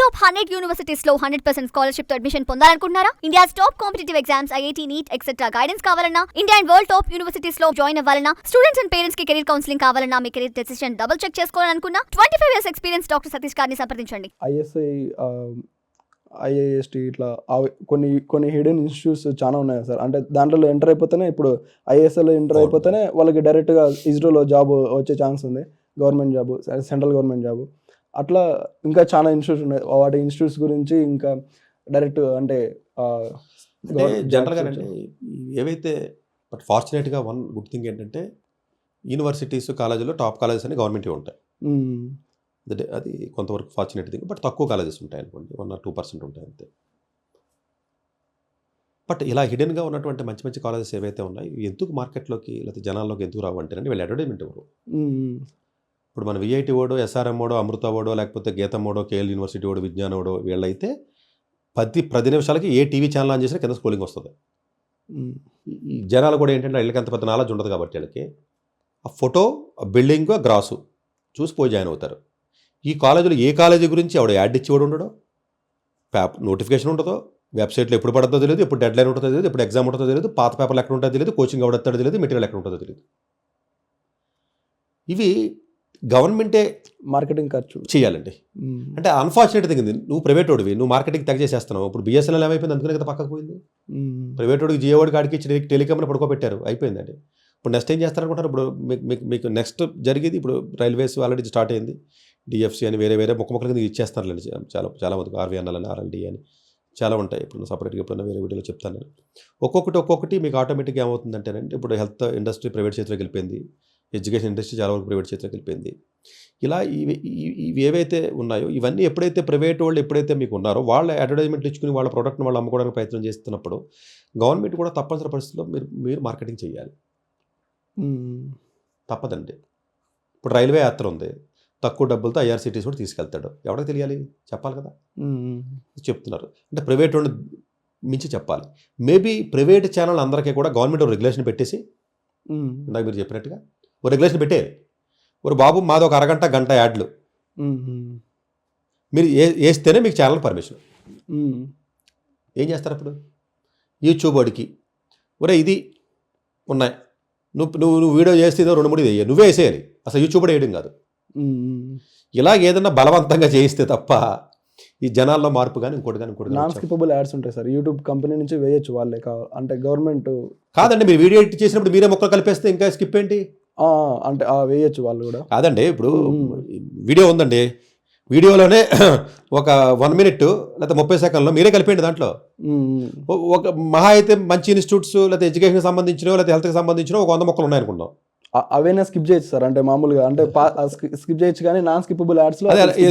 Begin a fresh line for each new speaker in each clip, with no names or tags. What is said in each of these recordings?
Top 100 universities లో 100% scholarship తో admission పొందాలనుకుంటున్నారా? India's top competitive exams, IIT, NEET, etc. guidance కావాలన్నా, India and world top universities లో join అవ్వాలన్నా, students and parents కి career counselling కావాలన్నా, మీ కెరీర్ డెసిషన్ డబుల్ చెక్ చేసుకోవాలనుకున్నా 25 years experience డాక్టర్ సతీష్ గారిని సంప్రదించండి.
ఐఎస్ఐ ఐఐఎస్టీ ఇట్లా కొన్ని హిడెన్ ఇన్స్టిట్యూట్స్ చాలా ఉన్నాయి సార్. అంటే దాంట్లో ఎంటర్ అయిపోతేనే ఇప్పుడు ఐఎస్ఐలో ఎంటర్ అయిపోతేనే వాళ్ళకి డైరెక్ట్గా ఇస్రోలో జాబ్ వచ్చే ఛాన్స్ ఉంది, government job, central government job. అట్లా ఇంకా చాలా ఇన్స్టిట్యూట్స్ ఉన్నాయి. వాటి ఇన్స్టిట్యూట్స్ గురించి ఇంకా డైరెక్ట్ అంటే
జనరల్గా అంటే ఏవైతే బట్ ఫార్చునేట్గా వన్ గుడ్ థింగ్ ఏంటంటే యూనివర్సిటీస్ కాలేజీలో టాప్ కాలేజెస్ అని గవర్నమెంట్ ఉంటాయి. అది కొంతవరకు ఫార్చునేట్ థింగ్. బట్ తక్కువ కాలేజెస్ ఉంటాయి అనుకోండి, 1 or 2% ఉంటాయి అంతే. బట్ ఇలా హిడెన్గా ఉన్నటువంటి మంచి మంచి కాలేజెస్ ఏవైతే ఉన్నాయో ఎందుకు మార్కెట్లోకి లేకపోతే జనాల్లోకి ఎందుకు రావు అంటే వీళ్ళు అడ్వర్టైజ్మెంట్ ఇవ్వరు. ఇప్పుడు మన విఐటి ఓడో, ఎస్ఆర్ఎం ఓడో, అమృత ఓడో, లేకపోతే గీతం ఓడో, కేఎల్ యూనివర్సిటీ ఓడో, విజ్ఞాన ఓడో వీళ్ళైతే 10 నిమిషాలకి ఏ టీవీ ఛానల్ ఆన్ చేసినా కింద స్క్రోలింగ్ వస్తుంది. ఈ జనాలు కూడా ఏంటంటే వీళ్ళకి అంత పెద్ద నాలెడ్జ్ ఉండదు కాబట్టి వీళ్ళకి ఆ ఫోటో, ఆ బిల్డింగ్, ఆ గ్రాసు చూసి పోయి జాయిన్ అవుతారు. ఈ కాలేజీలో ఏ కాలేజీ గురించి ఆవిడ యాడ్ ఇచ్చేవాడు ఉండడో, నోటిఫికేషన్ ఉండదో, వెబ్సైట్లో ఎప్పుడు పడుతుందో తెలియదు, ఎప్పుడు డెడ్ లైన్ ఉంటుందో తెలియదు, ఎప్పుడు ఎగ్జామ్ ఉంటుందో తెలియదు, పాత పేపర్లు ఎక్కడ ఉంటుందో తెలియదు, కోచింగ్ ఎవడెత్తాడో తెలియదు, మెటీరియల్ ఎక్కడ ఉంటుందో తెలియదు. ఇవి గవర్నమెంటే
మార్కెటింగ్ ఖర్చు
చేయాలండి. అంటే అన్ఫార్చునేట్ థింగ్ ఇది, నువ్వు ప్రైవేట్ వాడివి, నువ్వు మార్కెటింగ్ తెగ చేసేస్తున్నావు. ఇప్పుడు బిఎస్ఎన్ఎల్ ఏమైపోయింది, అందుకనే కదా పక్కకు పోయింది. ప్రైవేట్ వాడికి జియో వాడికి ఆడికి ఇచ్చి టెలికామ్లో పడుకోబెట్టారు, అయిపోయిందండి. ఇప్పుడు నెక్స్ట్ ఏం చేస్తారనుకుంటారు? ఇప్పుడు మీకు నెక్స్ట్ జరిగేది ఇప్పుడు రైల్వేస్ ఆల్రెడీ స్టార్ట్ అయింది, డిఎఫ్సి అని వేరే ముక్కల కింద ఇచ్చేస్తున్నారులేండి చాలా మందికి, ఆర్వీఎన్ఎల్ అని, ఆర్ఎల్డి అని చాలా ఉంటాయి. ఇప్పుడు సపరేట్గా ఎప్పుడైనా వేరే వీడియోలో చెప్తాను నేను. ఒక్కొక్కటి మీకు ఆటోమేటిక్గా ఏమవుతుందంటేనండి, ఇప్పుడు హెల్త్ ఇండస్ట్రీ ప్రైవేట్ చేతిలోకి వెళ్ళిపోయింది, ఎడ్యుకేషన్ ఇండస్ట్రీ చాలా వరకు ప్రైవేట్ చేతిలోకి వెళ్ళిపోయింది. ఇలా ఇవి ఏవైతే ఉన్నాయో ఇవన్నీ ఎప్పుడైతే ప్రైవేట్ వాళ్ళు ఎప్పుడైతే మీకు ఉన్నారో వాళ్ళ అడ్వర్టైజ్మెంట్లు ఇచ్చుకుని వాళ్ళ ప్రోడక్ట్ని వాళ్ళు అమ్ముకోవడానికి ప్రయత్నం చేస్తున్నప్పుడు గవర్నమెంట్ కూడా తప్పనిసరి పరిస్థితుల్లో మీరు మార్కెటింగ్ చేయాలి, తప్పదండి. ఇప్పుడు రైల్వే యాత్ర ఉంది, తక్కువ డబ్బులతో ఐఆర్సీటీసీ కూడా తీసుకెళ్తాడు, ఎవరికి తెలియాలి? చెప్పాలి కదా. చెప్తున్నారు అంటే ప్రైవేట్ వాళ్ళు మించి చెప్పాలి. మేబీ ప్రైవేట్ ఛానల్ అందరికీ కూడా గవర్నమెంట్ రెగ్యులేషన్ పెట్టేసి, ఇందాక మీరు చెప్పినట్టుగా ఓ రెగ్యులేషన్ పెట్టేయాలి. ఒక బాబు మాది ఒక అరగంట గంట యాడ్లు మీరు వేస్తేనే మీకు ఛానల్ పర్మిషన్. ఏం చేస్తారు అప్పుడు? యూట్యూబ్ వాడికి ఒరే ఇది ఉన్నాయి, నువ్వు వీడియో చేస్తే 2-3 వేయ, నువ్వే వేసేయాలి, అసలు యూట్యూబ్ కూడా వేయడం కాదు. ఇలాగ ఏదన్నా బలవంతంగా చేయిస్తే తప్ప ఈ జనాల్లో మార్పు కానీ ఇంకోటి
నాన్ స్కిపబుల్ యాడ్స్ ఉంటాయి సార్, యూట్యూబ్ కంపెనీ నుంచి వేయచ్చు వాళ్ళే కావాలి అంటే. గవర్నమెంట్ కాదండి,
మీరు వీడియో ఎడిట్ చేసినప్పుడు మీరే మొక్కలు కలిపేస్తే ఇంకా స్కిప్ ఏంటి
అంటే వేయచ్చు వాళ్ళు కూడా.
కాదండి, ఇప్పుడు వీడియో ఉందండి, వీడియోలోనే ఒక 1 minute లేకపోతే 30 seconds మీరే కలిపేయండి. దాంట్లో ఒక మహా అయితే మంచి ఇన్స్టిట్యూట్స్ లేకపోతే ఎడ్యుకేషన్కి సంబంధించినో లేకపోతే హెల్త్కి సంబంధించినో ఒక 100 మొక్కలు ఉన్నాయనుకుంటాం,
అవైనా స్కిప్ చేయొచ్చు సార్. అంటే మామూలుగా అంటే స్కిప్ చేయొచ్చు, కానీ నాన్ స్కిపబుల్ యాడ్స్ లో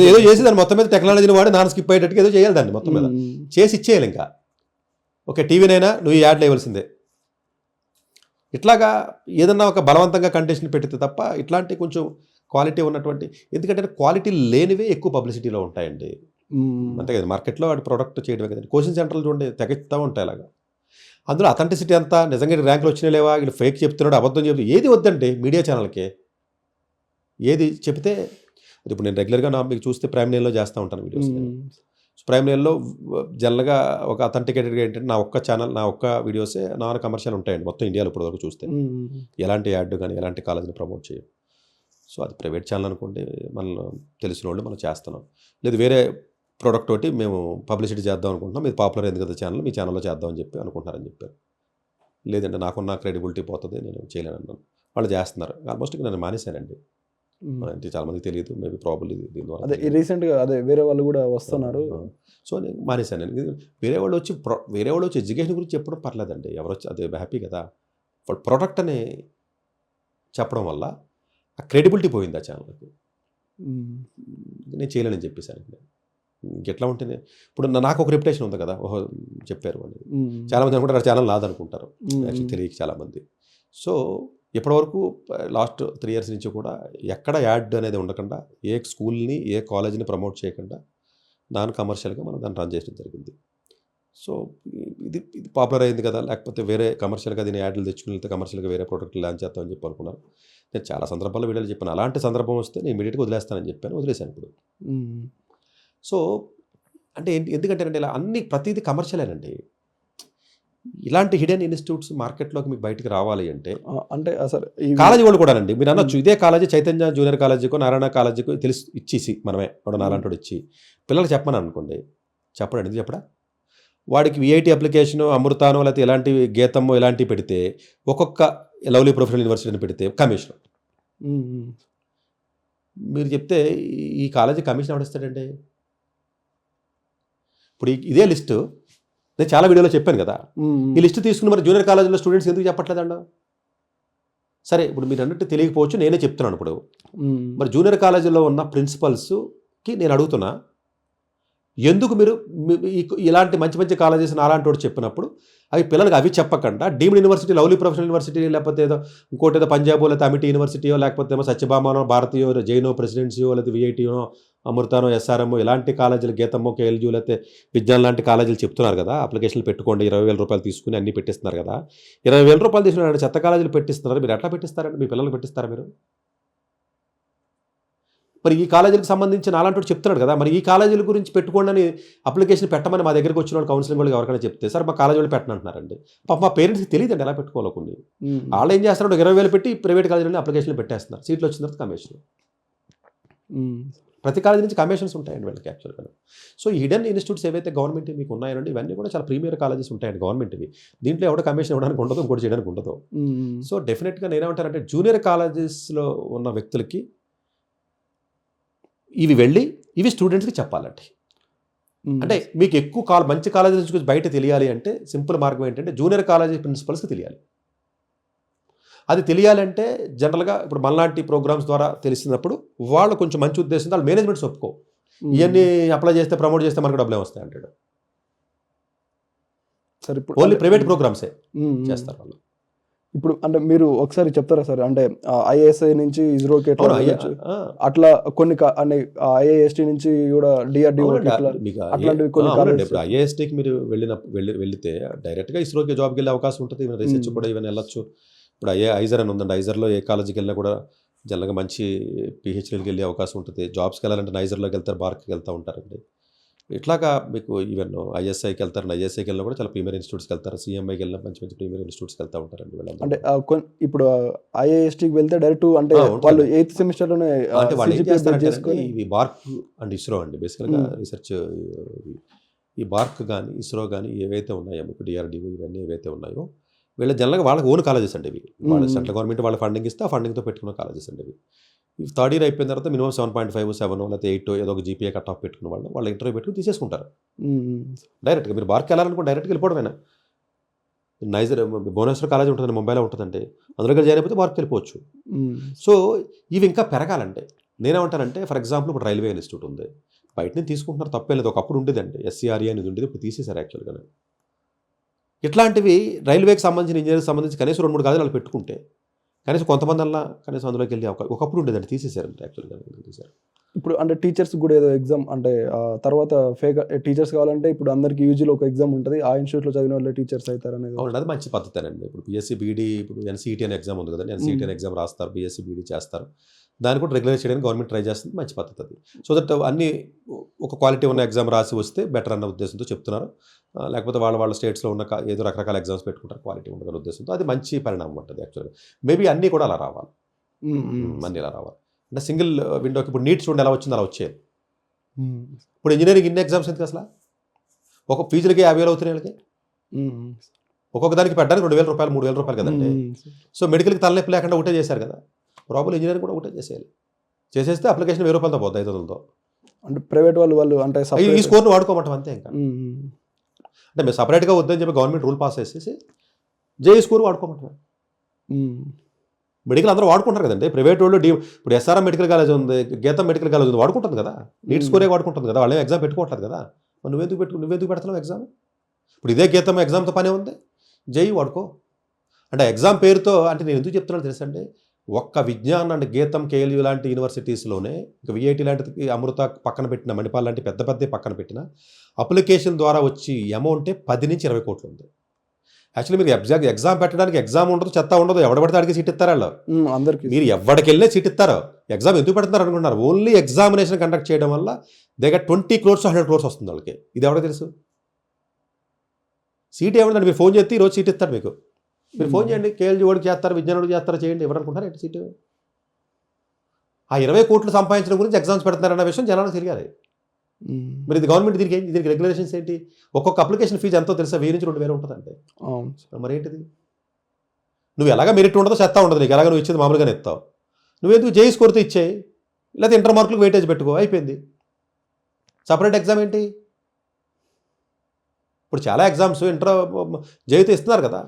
ఏదో చేసి దాన్ని మొత్తం మీద టెక్నాలజీని వాడి నాన్ స్కిప్ అయ్యేటట్టుగా ఏదో చేయాలి, దాన్ని మొత్తం మీద చేసి ఇచ్చేయాలి. ఇంకా ఓకే టీవీనైనా నువ్వు ఈ యాడ్లు వేయవలసిందే. ఇట్లాగా ఏదన్నా ఒక బలవంతంగా కండిషన్ పెడితే తప్ప ఇట్లాంటి కొంచెం క్వాలిటీ ఉన్నటువంటి, ఎందుకంటే క్వాలిటీ లేనివే ఎక్కువ పబ్లిసిటీలో ఉంటాయండి. అంతే కదా, మార్కెట్లో వాడి ప్రోడక్ట్ చేయడమే కదండి. కోచింగ్ సెంటర్లు చూడండి తెగెత్తా ఉంటాయి అలాగా. అందులో అథెంటిసిటీ అంతా నిజంగా ర్యాంకులు వచ్చినా లేవా, వీళ్ళు ఫేక్ చెప్తున్నాడు, అబద్ధం చెప్తున్నాడు, ఏది వద్దండి మీడియా ఛానల్కి. ఏది చెప్తే ఇప్పుడు నేను రెగ్యులర్గా మీకు చూస్తే ప్రైమ్ లైన్లో చేస్తూ ఉంటాను వీడియోస్. ప్రైమ్ లైన్లో జనరల్గా ఒక అథెంటికేటెడ్గా ఏంటంటే నా ఒక్క ఛానల్, నా ఒక్క వీడియోసే నాన్ కమర్షియల్ ఉంటాయండి మొత్తం ఇండియాలో ఇప్పుడు వరకు చూస్తే. ఎలాంటి యాడ్ కానీ ఎలాంటి కాలేజీని ప్రమోట్ చేయం. సో అది ప్రైవేట్ ఛానల్ అనుకోండి, మనం తెలిసిన వాళ్ళు మనం చేస్తున్నాం, లేదు వేరే ప్రోడక్ట్ తోటి మేము పబ్లిసిటీ చేద్దాం అనుకుంటున్నాం, మీరు పాపులర్ అయింది కదా ఛానల్, మీ ఛానల్లో చేద్దామని అనుకుంటున్నారని చెప్పారు. లేదంటే నాకున్న క్రెడిబిలిటీ పోతుంది, నేను చేయలేను అన్నాను. వాళ్ళు చేస్తున్నారు. ఆల్మోస్ట్ నేను మానేశానండి, అంటే చాలా మందికి తెలియదు, మేబీ ప్రాబ్లీ దీని ద్వారా.
అదే రీసెంట్గా అదే వేరే వాళ్ళు కూడా వస్తున్నారు.
సో నేను మానేశాను. నేను వేరే వాళ్ళు వచ్చి ఎడ్యుకేషన్ గురించి చెప్పడం పర్లేదండి, ఎవరు వచ్చి అదే హ్యాపీ కదా. వాళ్ళు ప్రోడక్ట్ అని చెప్పడం వల్ల ఆ క్రెడిబిలిటీ పోయింది ఆ ఛానల్కి. నేను చేయలేనని చెప్పేశాను. ఎట్లా ఉంటేనే ఇప్పుడు నాకు ఒక రెప్యుటేషన్ ఉంది కదా, ఓహో చెప్పారు అని. చాలామంది అనుకుంటారు ఛానల్ నాదనుకుంటారు, యాక్చువల్లీ తెలియక చాలామంది. సో ఇప్పటివరకు లాస్ట్ 3 years నుంచి కూడా ఎక్కడ యాడ్ అనేది ఉండకుండా, ఏ స్కూల్ని ఏ కాలేజీని ప్రమోట్ చేయకుండా నాన్ కమర్షియల్గా మనం దాన్ని రన్ చేయడం జరిగింది. సో ఇది పాపులర్ అయింది కదా, లేకపోతే వేరే కమర్షియల్గా దీన్ని యాడ్లు తెచ్చుకుని వెళ్తే కమర్షియల్గా వేరే ప్రోడక్ట్ లాంచ్ చేస్తామని చెప్పి అనుకున్నాను. నేను చాలా సందర్భాల్లో వీడియోలు చెప్పాను, అలాంటి సందర్భం వస్తే నేను ఇమీడియట్గా వదిలేస్తానని చెప్పాను, వదిలేశాను ఇప్పుడు. సో అంటే ఎందుకంటే ఇలా అన్ని ప్రతిదీ కమర్షియలేనండి. ఇలాంటి హిడెన్ ఇన్స్టిట్యూట్స్ మార్కెట్లోకి మీకు బయటికి రావాలి అంటే
అంటే అసలు
కాలేజీ వాళ్ళు కూడా అండి, మీరు అనొచ్చు ఇదే కాలేజీ చైతన్య జూనియర్ కాలేజీకో నారాయణ కాలేజీకో తెలిసి ఇచ్చేసి మనమే వాడు నాలాంటి ఇచ్చి పిల్లలు చెప్పమని అనుకోండి, చెప్పడం ఎందుకు చెప్పడా? వాడికి విఐటి అప్లికేషను అమృతానో లేకపోతే ఇలాంటి గీతమో ఇలాంటివి పెడితే ఒక్కొక్క లవ్లీ ప్రొఫెషనల్ యూనివర్సిటీని పెడితే కమిషన్. మీరు చెప్తే ఈ కాలేజీ కమిషన్ ఎవడిస్తాడండి? ఇప్పుడు ఇదే లిస్టు నేను చాలా వీడియోలో చెప్పాను కదా, ఈ లిస్టు తీసుకుని మరి జూనియర్ కాలేజీలో స్టూడెంట్స్ ఎందుకు చెప్పట్లేదండ? సరే ఇప్పుడు మీరు అన్నట్టు తెలియకపోవచ్చు, నేనే చెప్తున్నాను. ఇప్పుడు మరి జూనియర్ కాలేజీలో ఉన్న ప్రిన్సిపల్స్కి నేను అడుగుతున్నా, ఎందుకు మీరు ఇలాంటి మంచి మంచి కాలేజెస్ అలాంటి వాడు చెప్పినప్పుడు అవి పిల్లలకి అవి చెప్పకుండా deemed university, lovely professional university, లేకపోతే ఏదో ఇంకోటి ఏదో పంజాబో లేకపోతే అమిటీ యూనివర్సిటీయో లేకపోతే ఏమో సత్యభామనో భారతీయో జైనో ప్రెసిడెన్సీయో లేకపోతే విఐటీనో అమృతానో ఎస్ఆర్ఎంఓ ఇలాంటి కాలేజీలు గీతమ్మో కేఎల్జీ లేకపోతే విజ్ఞాన్ లాంటి కాలేజీలు చెప్తున్నారు కదా, అప్లికేషన్లు పెట్టుకోండి 20,000 రూపాయలు తీసుకుని అన్ని పెట్టిస్తున్నారు కదా. 20,000 రూపాయలు తీసుకుని చెత్త కాలేజీలు పెట్టిస్తున్నారు, మీరు ఎట్లా పెట్టిస్తారండి? మీ పిల్లలు పెట్టిస్తారా మీరు? మరి ఈ కాలేజీలకు సంబంధించిన అలాంటి వాడు చెప్తున్నాడు కదా, మరి ఈ కాలేజీల గురించి పెట్టుకోండి అని అప్లికేషన్ పెట్టమని మా దగ్గరికి వచ్చిన వాళ్ళు కౌన్సిలింగ్ వాళ్ళకి ఎవరికైనా చెప్తే సార్ మా కాలేజీ వాళ్ళు పెట్టనంటున్నారండి. పాప మా పేరెంట్స్కి తెలియదండి ఎలా పెట్టుకోవాలి కొన్ని. వాళ్ళు ఏం చేస్తున్నారు, 20,000 పెట్టి ప్రైవేట్ కాలేజీలో అప్లికేషన్లు పెట్టేస్తున్నారు, సీట్లు వచ్చిన తర్వాత కమిషన్. ప్రతి కాలేజీ నుంచి కమిషన్స్ ఉంటాయండి వీళ్ళకి యాక్చువల్గా. సో హిడెన్ ఇన్స్టిట్యూట్స్ ఏవైతే గవర్నమెంట్ మీకు ఉన్నాయండి ఇవన్నీ కూడా చాలా ప్రీమియర్ కాలేజెస్ ఉంటాయండి గవర్నమెంట్వి. దీంట్లో ఎవడో కమిషన్ ఇవ్వడానికి ఉండదు, ఇంకోటి చేయడానికి ఉండదు. సో డెఫినెట్గా నేనేమంటానంటే జూనియర్ కాలేజెస్లో ఉన్న వ్యక్తులకి ఇవి వెళ్ళి ఇవి స్టూడెంట్స్కి చెప్పాలండి. అంటే మీకు ఎక్కువ మంచి కాలేజెస్ గురించి బయట తెలియాలి అంటే సింపుల్ మార్గం ఏంటంటే జూనియర్ కాలేజీ ప్రిన్సిపల్స్కి తెలియాలి. అది తెలియాలంటే జనరల్గా ఇప్పుడు మనలాంటి ప్రోగ్రామ్స్ ద్వారా తెలిసినప్పుడు వాళ్ళు కొంచెం మంచి ఉద్దేశంతో వాళ్ళు మేనేజ్మెంట్స్ ఒప్పుకో, ఇవన్నీ అప్లై చేస్తే ప్రమోట్ చేస్తే మనకు డబ్బులు వస్తాయి అంటాడు. సరే ఇప్పుడు ఓన్లీ ప్రైవేట్ ప్రోగ్రామ్సే చేస్తారు వాళ్ళు.
ఇప్పుడు అంటే మీరు ఒకసారి చెప్తారా సార్, అంటే ఐఏఎస్ఐ నుంచి ఇస్రోకి ఎట్లా అట్లా కొన్ని అంటే ఐఏఎస్టీ నుంచి కూడా డిఆర్డిఓ అట్లాంటివి కొన్ని.
ఇప్పుడు ఐఏఎస్టీకి మీరు వెళ్తే డైరెక్ట్గా ఇస్రోకి జాబ్కి వెళ్ళే అవకాశం ఉంటుంది, రీసెర్చ్ కూడా ఇవన్నీ వెళ్ళొచ్చు. ఇప్పుడు ఐజర్ అని ఉందండి, ఐజర్లో ఏ కాలేజీకి వెళ్ళినా కూడా జనరల్గా మంచి పిహెచ్డీకి వెళ్ళే అవకాశం ఉంటుంది. జాబ్స్కి వెళ్ళాలంటే నైజర్లోకి వెళ్తారు, బార్క్కి వెళ్తూ ఉంటారండి. ఇట్లాగా మీకు ఈవెన్ ఐఎస్ఐకి వెళ్తారు, ఐఎస్ఐకి వెళ్ళినా కూడా చాలా ప్రీమియర్ ఇన్స్టిట్యూట్స్కి వెళ్తారు, సిఎంఐకి వెళ్ళినా మంచి మంచి ప్రీమియర్ ఇన్స్టిట్యూట్స్కి వెళ్తూ ఉంటారండి వీళ్ళందరూ.
అంటే ఇప్పుడు ఐఐఎస్టీకి వెళ్తే డైరెక్ట్ అంటే వాళ్ళు 8th సెమిస్టర్లోనే
అంటే వాళ్ళు ఏం చేస్తారంటే ఇవి బార్క్ అండ్ ఇస్రో అండి బేసికల్గా రీసెర్చ్. ఈ బార్క్ కానీ ఇస్రో కానీ ఏవైతే ఉన్నాయో మీకు డిఆర్డిఓ ఇవన్నీ ఏవైతే ఉన్నాయో వీళ్ళ జనరల్గా వాళ్ళకి ఓన్ కాలేజెస్ అండి ఇవి. వాళ్ళ సెంట్రల్ గవర్నమెంట్ వాళ్ళ ఫండింగ్ ఇస్తే ఆ ఫండింగ్తో పెట్టుకున్న కాలేజెస్ అండి ఇవి. ఈ థర్డ్ ఇయర్ అయిపోయిన తర్వాత మినిమం 7.5, 7 లేకపోతే 8 ఏదో ఒక జీపీఏ కట్ ఆఫ్ పెట్టుకున్న వాళ్ళ ఇంటర్వ్యూ పెట్టుకుని తీసేసుకుంటారు డైరెక్ట్గా. మీరు బార్కి వెళ్ళాలనుకుంటే డైరెక్ట్గా వెళ్ళిపోవడమేనా. నైజర్ భువనేశ్వర్ కాలేజ్ ఉంటుందండి, ముంబైలో ఉంటుందండి, అందులో జాయిన్ అయిపోతే బార్కి వెళ్ళిపోవచ్చు. సో ఇవి ఇంకా పెరగాలంటే నేనేమంటానంటే ఫర్ ఎగ్జాంపుల్ ఇప్పుడు రైల్వే ఇన్స్టిట్యూట్ ఉంది, బయట నుంచి తీసుకుంటున్నారు తప్పే లేదు, ఒకప్పుడు ఉండేదండి ఎస్సీఆర్ఈ అనేది ఉండేది, ఇప్పుడు తీసేశారు యాక్చువల్గా. ఇట్లాంటివి రైల్వేకి సంబంధించిన ఇంజనీరింగ్ సంబంధించి కనీసం 2-3 కాలేజీలు పెట్టుకుంటే కనీసం కొంతమంది అలా కనీసం అందులోకి వెళ్ళి ఒకప్పుడు ఉండేదండి, తీసేశారు యాక్చువల్గా తీసేశారు.
ఇప్పుడు అంటే టీచర్స్ కూడా ఏదో ఎగ్జామ్ అంటే తర్వాత ఫేక్ టీచర్స్ కావాలంటే ఇప్పుడు అందరికి యూజీలో ఒక ఎగ్జామ్ ఉంటుంది, ఆ ఇన్స్టిట్యూట్లో చదివిన వాళ్ళే టీచర్స్ అవుతారు అనేది.
అవునండి, అది మంచి పద్ధతేనండి. ఇప్పుడు బీఎస్సీ బీఈడీ ఇప్పుడు ఎన్సీఈటీ అనే ఎగ్జామ్ ఉంది కదండి, ఎన్సీఈటీ అనే ఎగ్జామ్ రాస్తారు, బీఎస్సీ బీఈడీ చేస్తారు, దాన్ని కూడా రెగ్యులర్ చేయడానికి గవర్నమెంట్ ట్రై చేస్తుంది, మంచి పద్ధతి అది. సో దట్ అన్ని ఒక క్వాలిటీ ఉన్న ఎగ్జామ్ రాసి వస్తే బెటర్ అన్న ఉద్దేశంతో చెప్తున్నారు. లేకపోతే వాళ్ళ స్టేట్స్లో ఉన్న ఏదో రకరకాల ఎగ్జామ్స్ పెట్టుకుంటారు, క్వాలిటీ ఉండదన్న ఉద్దేశంతో అది మంచి పరిణామం ఉంటుంది యాక్చువల్గా. మేబీ అన్నీ కూడా అలా రావాలి, అన్నీ ఇలా రావాలి. అంటే సింగిల్ విండోకి ఇప్పుడు నీట్ స్టూడెంట్ ఎలా వచ్చిందో అలా వచ్చేది. ఇప్పుడు ఇంజనీరింగ్ ఇన్ని ఎగ్జామ్స్ ఎందుకు అసలు? ఒక ఫీజులకి 50,000 అవుతున్నాయి వాళ్ళకి, ఒక్కొక్క దానికి పెట్టడానికి 2,000 రూపాయలు 3,000 రూపాయలు కదండి. సో మెడికల్కి తలనొప్పి లేకుండా ఒకటే చేశారు కదా, ప్రాబ్లం ఇంజనీరింగ్ కూడా ఒకటే చేసేయాలి. చేసేస్తే అప్లికేషన్ 1,000 రూపాయలతో పోతుంది, 500తో.
అంటే ప్రైవేట్ వాళ్ళు అంటే
ఈ స్కోర్ను వాడుకోమంటాం అంతే. ఇంకా అంటే మేము సపరేట్గా వద్దని చెప్పి గవర్నమెంట్ రూల్ పాస్ చేసేసి జేఈ స్కోర్ వాడుకోమంటాం. మెడికల్ అందరూ వాడుకుంటారు కదండి, ప్రైవేట్ వాళ్ళు ఇప్పుడు ఎస్ఆర్ఎం మెడికల్ కాలేజ్ ఉంది, గీతం మెడికల్ కాలేజ్ ఉంది, వాడుకుంటుంది కదా, నీట్ స్కోరే వాడుకుంటుంది కదా, వాళ్ళే ఎగ్జామ్ పెట్టుకోవట్లేదు కదా. నువ్వెందుకు పెడతావు ఎగ్జామ్? ఇప్పుడు ఇదే గీతం ఎగ్జామ్తో పనే ఉంది, జేఈ వాడుకో. అంటే ఎగ్జామ్ పేరుతో అంటే నేను ఎందుకు చెప్తున్నాను తెలుసండి, ఒక్క విజ్ఞాన్ అండ్ గీతం కేఎల్యూ లాంటి యూనివర్సిటీస్లోనే ఇంకా విఐటి లాంటి అమృత పక్కన పెట్టిన మణిపాల్ లాంటి పెద్ద పక్కన పెట్టిన అప్లికేషన్ ద్వారా వచ్చి అమౌంటే 10 నుంచి 20 కోట్లు ఉంది. యాక్చువల్లీ మీరు ఎగ్జామ్ పెట్టడానికి ఎగ్జామ్ ఉండదు, చెత్త ఉండదు, ఎవడ పడితే అడిగి సీట్ ఇస్తారు వాళ్ళు.
అందరికి
మీరు ఎవరికి వెళ్ళే సీట్ ఇస్తారో, ఎగ్జామ్ ఎందుకు పెడుతున్నారు అనుకుంటున్నారు? ఓన్లీ ఎగ్జామినేషన్ కండక్ట్ చేయడం వల్ల దగ్గర 20 crores 100 crores వస్తుంది వాళ్ళకి. ఇది ఎవరికి తెలుసు? సీట్ ఏమంటే మీరు ఫోన్ చేస్తే ఈరోజు సీట్ ఇస్తారు మీకు. మీరు ఫోన్ చేయండి, కేఎల్జీ వాడికి చేస్తారు, విజ్ఞానుడికి చేస్తారు, చేయండి. ఎవరు అనుకుంటారు ఏంటి సీటు? ఆ 20 కోట్లు సంపాదించడం గురించి ఎగ్జామ్స్ పెడుతున్నారన్న విషయం జనాలకు తెలియాలి. మరి ఇది గవర్నమెంట్ దీనికి రెగ్యులేషన్స్ ఏంటి? ఒక్కొక్క అప్లికేషన్ ఫీజు ఎంతో తెలుసా? 1000 నుంచి 2000 ఉంటుందంటే మరి ఏంటిది? నువ్వు ఎలాగ మెరిట్ ఉండదో చెత్త ఉండదు, నీకు ఎలాగ నువ్వు ఇచ్చేది మామూలుగానే ఇస్తావు. నువ్వెందుకు జేఈ స్కోర్తో ఇచ్చేయి, లేకపోతే ఇంటర్ మార్కులకు వెయిటేజ్ పెట్టుకో, అయిపోయింది. సపరేట్ ఎగ్జామ్ ఏంటి? ఇప్పుడు చాలా ఎగ్జామ్స్ ఇంటర్ జేఈతో ఇస్తున్నారు కదా,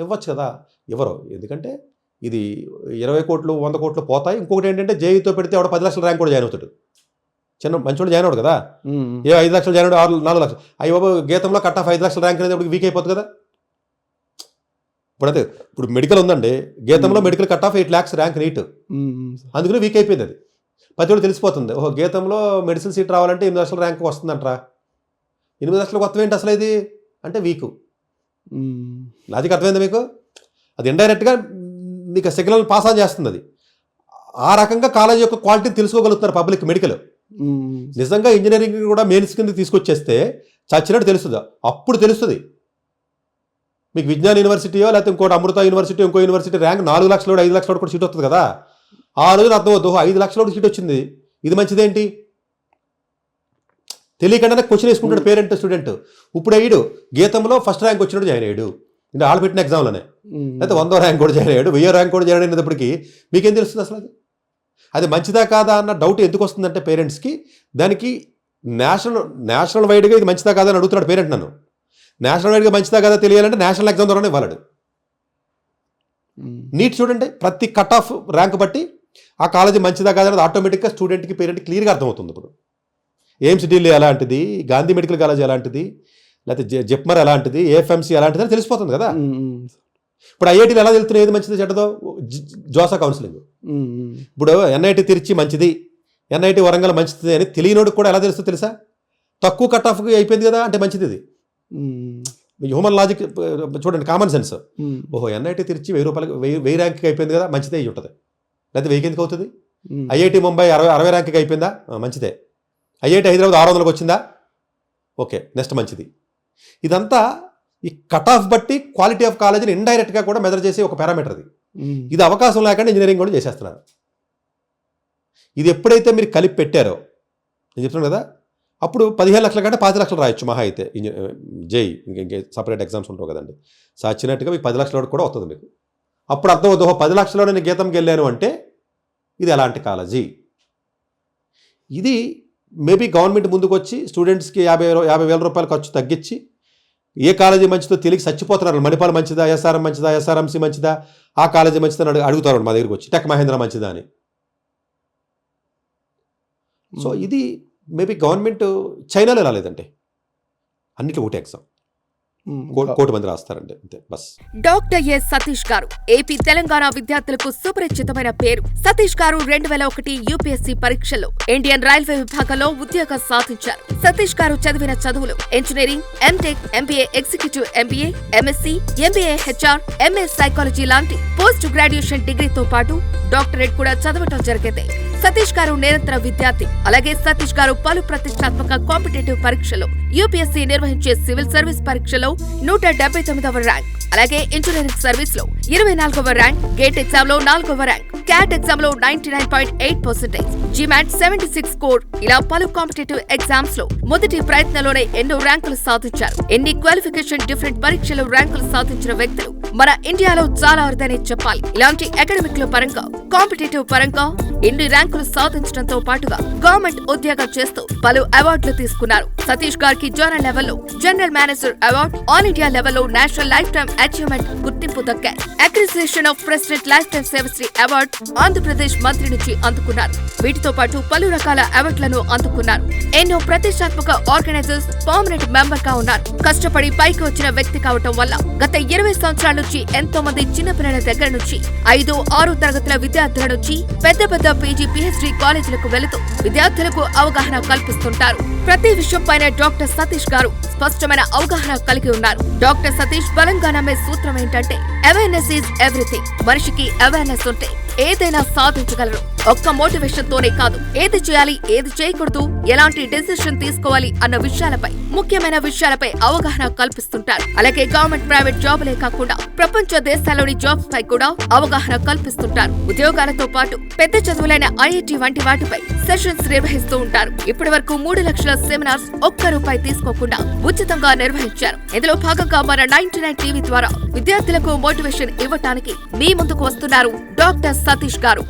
ఇవ్వచ్చు కదా. ఎవరు? ఎందుకంటే ఇది 20 కోట్లు 100 కోట్లు పోతాయి. ఇంకొకటి ఏంటంటే జేఈతో పెడితే ఎవడ 10 లక్షల ర్యాంక్ కూడా జాయిన్ అవుతాడు. చిన్న మంచోడు జాయిన్ అవ్వడు కదా. 5 లక్షలు జాయిన్ అవ్వడు, 4 లక్షలు. అయ్యి బాబు గీతంలో కట్ ఆఫ్ 5 లక్షల ర్యాంక్ అనేది వీక్ అయిపోతుంది కదా. ఇప్పుడు మెడికల్ ఉందండి, గీతంలో medical cut off 8 lakhs rank NEET, అందుకని వీక్ అయిపోయింది. అది ప్రతి తెలిసిపోతుంది. ఓహో గీతంలో మెడిసిన్ సీట్ రావాలంటే 8 లక్షల ర్యాంక్ వస్తుందంటరా. 8 లక్షల కొత్త ఏంటి అసలు ఇది అంటే వీకు. లాజిక్ అర్థమైంది మీకు? అది ఇండైరెక్ట్గా నీకు సిగ్నల్ పాస్ ఆన్ చేస్తుంది. అది ఆ రకంగా కాలేజ్ యొక్క క్వాలిటీని తెలుసుకోగలుగుతున్నారు పబ్లిక్. మెడికల్ నిజంగా ఇంజనీరింగ్ కూడా మెయిన్స్ కింద తీసుకొచ్చేస్తే చచ్చినట్టు తెలుస్తుందా? అప్పుడు తెలుస్తుంది మీకు. విజ్ఞాన్ యూనివర్సిటీయో లేకపోతే ఇంకోటి అమృత యూనివర్సిటీ, ఇంకో యూనివర్సిటీ ర్యాంక్ 4 లక్షలు 5 లక్షలు కూడా సీట్ వస్తుంది కదా. ఆ రోజున అర్థమవుతుంది, 5 లక్షల సీట్ వచ్చింది, ఇది మంచిదేంటి? తెలియకుండానే క్వశ్చన్ వేసుకుంటాడు పేరెంట్ స్టూడెంట్. ఇప్పుడు అయ్యాడు గీతంలో ఫస్ట్ ర్యాంక్ వచ్చినట్టు జాయిన్ అయ్యాడు, ఇంకా ఆళ్ళు పెట్టిన ఎగ్జామ్లోనే. లేకపోతే 100వ ర్యాంక్ కూడా జాయిన్ అయ్యాడు, 1000వ ర్యాంక్ కూడా జాయిన్ అయినప్పటికీ మీకేం తెలుస్తుంది అసలు? అది మంచిదా కాదా అన్న డౌట్ ఎందుకు వస్తుందంటే పేరెంట్స్కి, దానికి నేషనల్ వైడ్గా ఇది మంచిదా కాదా అని అడుగుతున్నాడు పేరెంట్ నన్ను. నేషనల్ వైడ్గా మంచిదా కాదా తెలియాలంటే నేషనల్ ఎగ్జామ్ ద్వారానే ఇవ్వాలడు. నీట్ చూడండి, ప్రతి కట్ ఆఫ్ ర్యాంక్ బట్టి ఆ కాలేజీ మంచిదా కాదా అనేది ఆటోమేటిక్గా స్టూడెంట్కి పేరెంట్కి క్లియర్గా అర్థమవుతుంది. ఇప్పుడు ఎయిమ్స్ ఢిల్లీ ఎలాంటిది, గాంధీ మెడికల్ కాలేజ్ ఎలాంటిది, లేకపోతే జిప్మర్ ఎలాంటిది, ఏఎఫ్ఎంసీ ఎలాంటిది అని తెలిసిపోతుంది కదా. ఇప్పుడు ఐఐటీలు ఎలా తెలుస్తున్నాయి ఏది మంచిది చెడ్డదో? JoSAA counselling. ఇప్పుడు ఎన్ఐటి తిరిచి మంచిది, ఎన్ఐటి వరంగల్ మంచిది అని తెలియనోడికి కూడా ఎలా తెలుస్తుందో తెలుసా? తక్కువ కట్ ఆఫ్కి అయిపోయింది కదా అంటే మంచిది. ఇది హ్యూమన్ లాజిక్ చూడండి, కామన్ సెన్స్. ఓహో ఎన్ఐటి తిరిచి 1000 రూపాయలకి 1000 ర్యాంక్కి అయిపోయింది కదా, మంచిదే అయ్యి ఉంటుంది. లేకపోతే 1000 ఎందుకు అవుతుంది? ఐఐటి ముంబై 60 ర్యాంక్కి అయిపోయిందా, మంచిదే. ఐఐటి హైదరాబాద్ 600కి వచ్చిందా, ఓకే నెక్స్ట్ మంచిది. ఇదంతా ఈ కట్ ఆఫ్ బట్టి క్వాలిటీ ఆఫ్ కాలేజీని ఇండైరెక్ట్గా కూడా మెజర్ చేసే ఒక పారామీటర్. ఇది అవకాశం లేకుండా ఇంజనీరింగ్ కూడా చేసేస్తున్నారు. ఇది ఎప్పుడైతే మీరు కలిపి పెట్టారో, నేను చెప్తున్నాను కదా, అప్పుడు 15 లక్షల కంటే 5 లక్షలు రాయొచ్చు మహా అయితే. జేఈ ఇంకే సపరేట్ ఎగ్జామ్స్ ఉంటావు కదండి, సచ్చినట్టుగా మీకు 10 లక్షల కూడా వస్తుంది మీకు. అప్పుడు అర్థం అవుతుంది, 10 లక్షలో నేను గీతంకి వెళ్ళాను అంటే ఇది ఎలాంటి కాలేజీ. ఇది మేబీ గవర్నమెంట్ ముందుకు వచ్చి స్టూడెంట్స్కి 50,000 రూపాయలు ఖర్చు తగ్గించి ఏ కాలేజీ మంచిదో తెలియక చచ్చిపోతున్నారు. మణిపాల్ మంచిదా, ఎస్ఆర్ఎం మంచిదా, ఎస్ఆర్ఎంసీ మంచిదా, ఆ కాలేజీ మంచిదా అని అడుగుతారు మా దగ్గరికి వచ్చి, టెక్ మహేంద్ర మంచిదా అని. సో ఇది మేబీ గవర్నమెంట్ చైనాలో రాలేదంటే అన్నిట్లో ఒకటి ఎగ్జామ్ కోటి మంది రాస్తారండి అంతే బస్.
డాక్టర్ ఎస్ సతీష్ గారు ఏపీ తెలంగాణ విద్యార్థులకు సుపరిచితమైన పేరు. సతీష్ గారు 2001 యూపీఎస్సీ పరీక్షల్లో ఇండియన్ రైల్వే విభాగంలో ఉద్యోగం సాధించారు. సతీష్ గారు చదివిన చదువులు engineering, MTech, MBA executive MBA, MSc, MBA HR, MS psychology లాంటి పోస్ట్ గ్రాడ్యుయేషన్ డిగ్రీతో పాటు డాక్టరేట్ కూడా చదవటం జరిగింది. సతీష్ గారు నిరంతర విద్యార్థి. అలాగే సతీష్ గారు పలు ప్రతిష్టాత్మక కాంపిటేటివ్ పరీక్షలో యూపీఎస్సీ నిర్వహించే సివిల్ సర్వీస్ పరీక్షలో 179వ ర్యాంక్, అలాగే ఇంజనీరింగ్ సర్వీస్ లో 24వ ర్యాంక్, గేట్ ఎగ్జామ్ లో 4వ ర్యాంక్, క్యాట్ ఎగ్జామ్ లో 99.8%, జిమాట్ 76 స్కోర్, ఇలా పలు కాంపిటేటివ్ ఎగ్జామ్స్ లో మొదటి ప్రయత్నంలోనే ఎన్నో ర్యాంకులు సాధించారు. ఎన్ని క్వాలిఫికేషన్ డిఫరెంట్ పరీక్షలో ర్యాంకులు సాధించిన వ్యక్తులు మన ఇండియాలో చాలా అరుదనే చెప్పాలి. ఇలాంటి అకాడమిక్ లో పరంగా, కాంపిటేటివ్ పరంగా ఇన్ని ర్యాంకులు సాధించడంతో పాటుగా గవర్నమెంట్ ఉద్యోగం చేస్తూ పలు అవార్డులు తీసుకున్నారు. సతీష్ గారికి జోనల్ లెవెల్లో general manager award, all India లెవెల్లో నేషనల్ లైఫ్ టైమ్ అచీవ్మెంట్ గుర్తింపు దక్కాయి. Appreciation of president lifetime Sevashri award Andhra Pradesh మంత్రి నుంచి అందుకున్నారు. వీటితో పాటు పలు రకాల అవార్డులను అందుకున్నారు. ఎన్నో ప్రతిష్టాత్మక ఆర్గనైజర్స్ పర్మనెంట్ మెంబర్ గా ఉన్నారు. కష్టపడి పైకి వచ్చిన వ్యక్తి కావటం వల్ల గత 20 సంవత్సరాల నుంచి ఎంతో మంది చిన్నపిల్లల దగ్గర నుంచి 5, 6 తరగతుల విద్యార్థుల నుంచి పెద్ద పెద్ద వివిధ పీజీ పీహెచ్డీ కాలేజీలకు వెళుతూ విద్యార్థులకు అవగాహన కల్పిస్తుంటారు. ప్రతి విషయంపైన డాక్టర్ సతీష్ గారు స్పష్టమైన అవగాహన కలిగి ఉన్నారు. డాక్టర్ సతీష్ బలంగా నమ్మే సూత్రం ఏంటంటే అవేర్నెస్ ఈజ్ ఎవ్రీథింగ్. మనిషికి అవేర్నెస్ ఉంటే ఏదైనా సాధించగలరు. ఒక్క మోటివేషన్ తోనే కాదు, ఏది చేయాలి, ఏది చేయకూడదు, ఎలాంటి డెసిషన్ తీసుకోవాలి అన్న విషయాలపై, ముఖ్యమైన విషయాలపై అవగాహన కల్పిస్తుంటారు. అలాగే గవర్నమెంట్ ప్రైవేట్ జాబులే కాకుండా ప్రపంచ దేశాల్లోని జాబ్స్ పై కూడా అవగాహన కల్పిస్తుంటారు. ఉద్యోగాలతో పాటు పెద్ద చదువులైన ఐఐటి వంటి వాటిపై సెషన్స్ నిర్వహిస్తూ ఉంటారు. ఇప్పటి వరకు 3 లక్షల సెమినార్స్ ₹1 తీసుకోకుండా ఉచితంగా నిర్వహించారు. ఇందులో భాగంగా మన 99 టీవీ ద్వారా విద్యార్థులకు మోటివేషన్ ఇవ్వటానికి మీ ముందుకు వస్తున్నారు డాక్టర్ సతీష్ గారు.